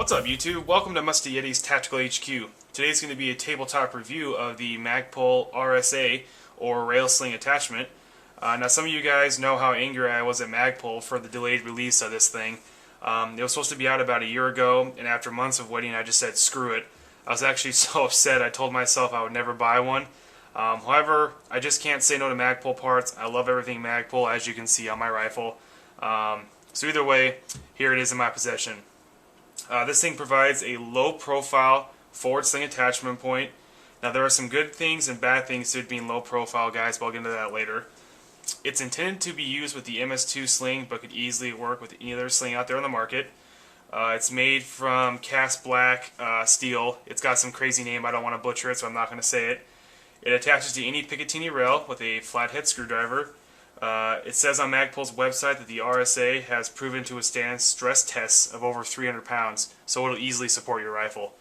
What's up YouTube? Welcome to Musty Yeti's Tactical HQ. Today's going to be a tabletop review of the Magpul RSA or rail sling attachment. Now some of you guys know how angry I was at Magpul for the delayed release of this thing. It was supposed to be out about a year ago, and after months of waiting I just said screw it. I was actually so upset I told myself I would never buy one. However, I just can't say no to Magpul parts. I love everything Magpul, as you can see on my rifle. So either way, here it is in my possession. This thing provides a low-profile forward sling attachment point. Now there are some good things and bad things to it being low-profile, guys, but I'll get into that later. It's intended to be used with the MS2 sling, but could easily work with any other sling out there on the market. It's made from cast black steel. It's got some crazy name. I don't want to butcher it, so I'm not going to say it. It attaches to any Picatinny rail with a flathead screwdriver. It says on Magpul's website that the RSA has proven to withstand stress tests of over 300 pounds, so it'll easily support your rifle.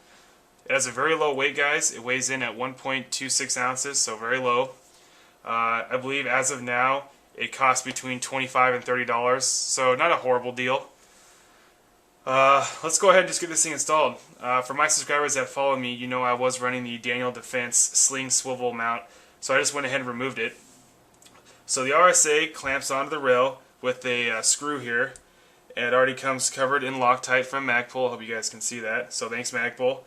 It has a very low weight, guys. It weighs in at 1.26 ounces, so very low. I believe as of now it costs between $25 and $30, so not a horrible deal. Let's go ahead and just get this thing installed. For my subscribers that follow me, you know I was running the Daniel Defense Sling swivel mount, so I just went ahead and removed it. So the RSA clamps onto the rail with a screw here. It already comes covered in Loctite from Magpul. I hope you guys can see that. So thanks Magpul.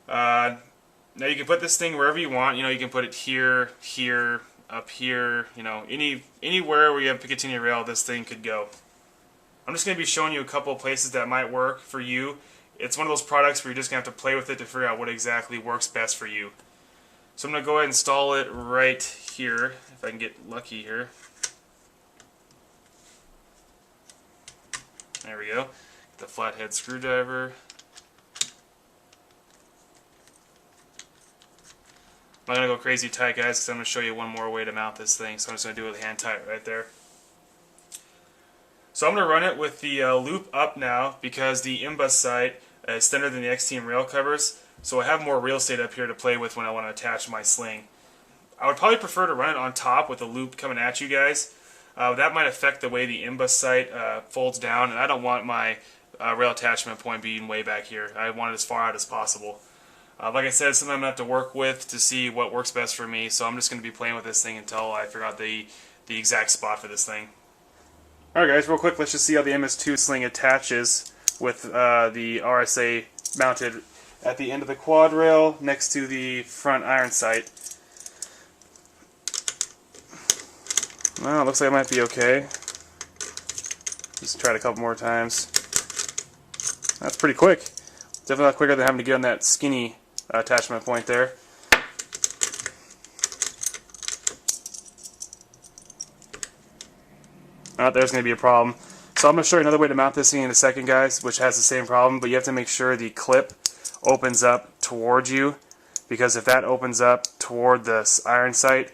Now you can put this thing wherever you want. You know, you can put it here, here, up here. You know, anywhere where you have Picatinny rail, this thing could go. I'm just going to be showing you a couple of places that might work for you. It's one of those products where you're just going to have to play with it to figure out what exactly works best for you. So I'm going to go ahead and install it right here, if I can get lucky here. There we go. Get the flathead screwdriver. I'm not going to go crazy tight, guys, because I'm going to show you one more way to mount this thing. So I'm just going to do it with hand tight right there. So I'm going to run it with the loop up now, because the imbus sight is thinner than the X-Team rail covers. So I have more real estate up here to play with when I want to attach my sling. I would probably prefer to run it on top with the loop coming at you guys. That might affect the way the imbus sight folds down, and I don't want my rail attachment point being way back here. I want it as far out as possible. Like I said, it's something I'm going to have to work with to see what works best for me, so I'm just going to be playing with this thing until I figure out the exact spot for this thing. Alright guys, real quick, let's just see how the MS2 sling attaches with the RSA mounted at the end of the quad rail next to the front iron sight. Well, it looks like it might be okay. Just try it a couple more times. That's pretty quick. Definitely a lot quicker than having to get on that skinny attachment point there. There's going to be a problem. So I'm going to show you another way to mount this thing in a second, guys, which has the same problem, but you have to make sure the clip opens up towards you, because if that opens up toward the iron sight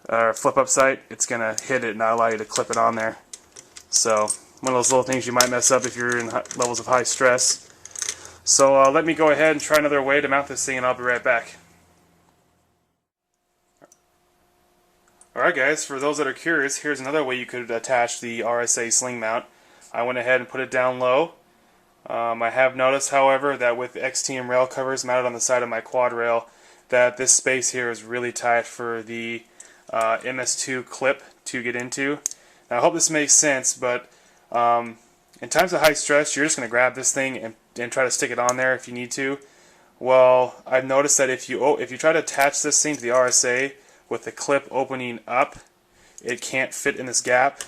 or flip up sight, it's going to hit it and not allow you to clip it on there. So one of those little things you might mess up if you're in levels of high stress. So let me go ahead and try another way to mount this thing, and I'll be right back. Alright guys, for those that are curious, here's another way you could attach the RSA sling mount. I went ahead and put it down low. I have noticed, however, that with X-Team rail covers mounted on the side of my quad rail, that this space here is really tight for the MS2 clip to get into. Now I hope this makes sense, but in times of high stress, you're just going to grab this thing and try to stick it on there if you need to. Well, I've noticed that if you try to attach this thing to the RSA with the clip opening up, it can't fit in this gap.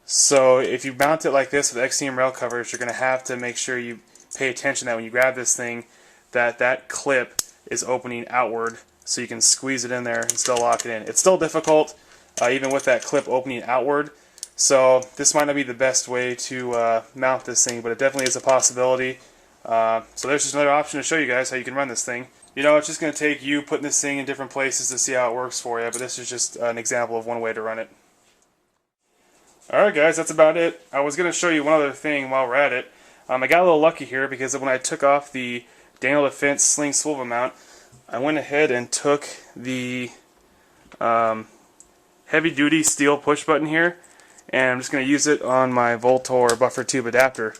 So if you mount it like this with X-Team rail covers, you're going to have to make sure you pay attention that when you grab this thing, that clip is opening outward, so you can squeeze it in there and still lock it in. It's still difficult, even with that clip opening outward. So this might not be the best way to mount this thing, but it definitely is a possibility. So there's just another option to show you guys how you can run this thing. You know, it's just going to take you putting this thing in different places to see how it works for you, but this is just an example of one way to run it. Alright guys, that's about it. I was going to show you one other thing while we're at it. I got a little lucky here, because when I took off the Daniel Defense Sling swivel mount, I went ahead and took the heavy duty steel push button here, and I'm just going to use it on my Voltor buffer tube adapter.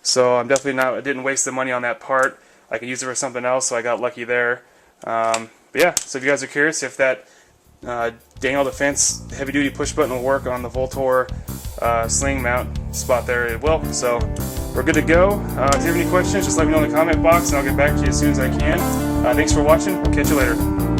So I'm definitely not. I didn't waste the money on that part. I could use it for something else, so I got lucky there. But yeah, so if you guys are curious if that Daniel Defense heavy duty push button will work on the Voltor sling mount spot there, it will. So we're good to go. If you have any questions, just let me know in the comment box and I'll get back to you as soon as I can. Thanks for watching. We'll catch you later.